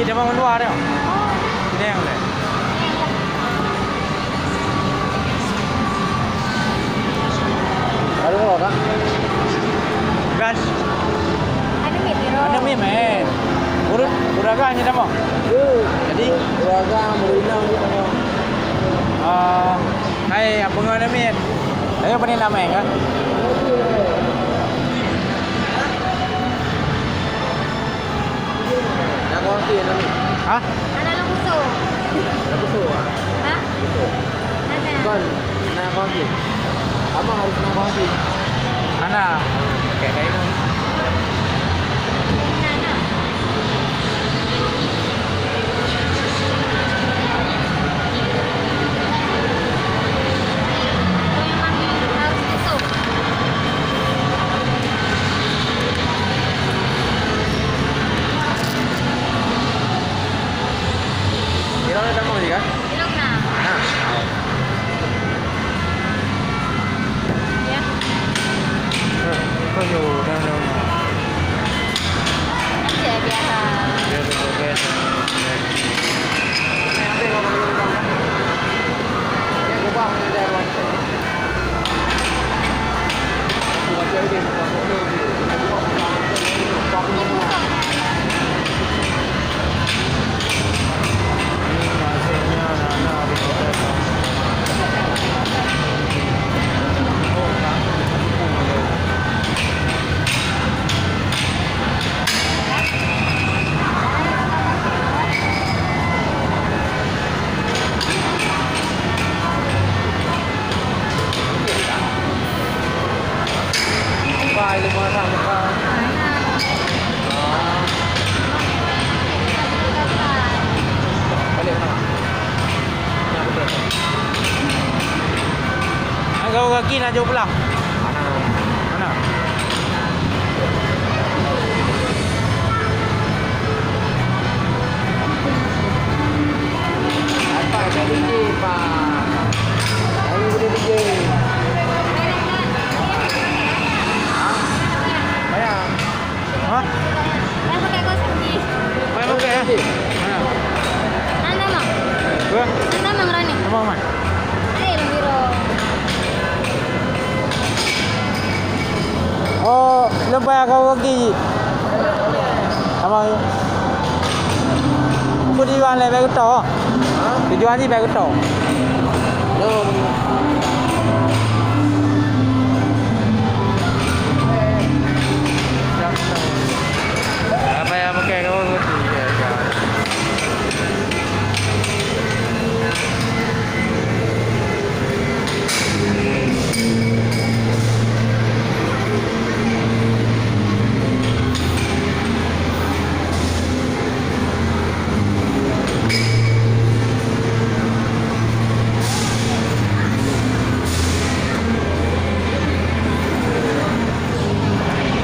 masjid Depan Menua tu. Ini yang boleh. Ada apa tak? Gas. Ada mie biro. Ada mie men. Uraganya dah mau. Jadi beragam berenang di mana? Hai apa ngau ada mie? Ayo panen lama kan? Nak kongsi nak ni? Hah? Anak lu busuk. Nak busuk ah? Ha? Busuk. Ada. Kan nak kongsi. Abang harus nak kongsi. Mana? Kayak kayak ini. Nana. Kau yang mami harus busuk. Kira ni dah kongsi kan? Bilog na. Nah. Ya. Kau yo dah dah. Aja biasa. Dia tu biasa. Nanti kau pergi ke sana. Dia gubah ni dah ruang. Buat dia ni, buat dia ni. Buat dia ni. Maksudnya anak di kota. Oh, tak. Bài lima sama kau. Balik mana? Nak betul. Kau kaki nak jauh pulang. Mana? Apa jadi ni pak? Kami boleh pergi. Bayar. Hah? Saya pakai kau sendiri. Mana pakai ya? Mana? Anda mau? Gua? Anda mau Rani? Nama mana? Ayo lu biro. Oh, lepas kau kaki. Apa? Tujuan le bagi tau. Tujuan ni bagi tau. Apa yang pakai kau kaki?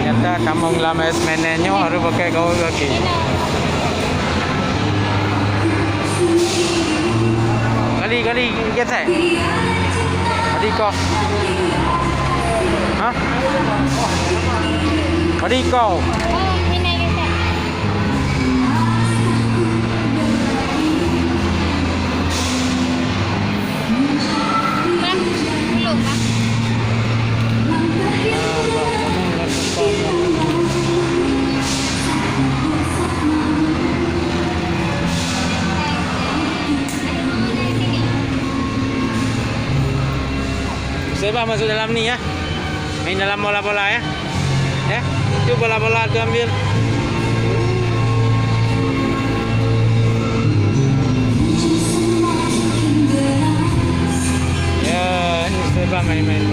Ternyata kamu ngelamar semenenyo harus pakai kau kaki. Kali getek. Tadi kau. Hah? Tadi kau. Oh, ini kita. Belum kan? Sebab masuk dalam ni ya. Main dalam bola-bola ya. Ya. Itu bola-bola tu ambil. Ya, ini sebab main-main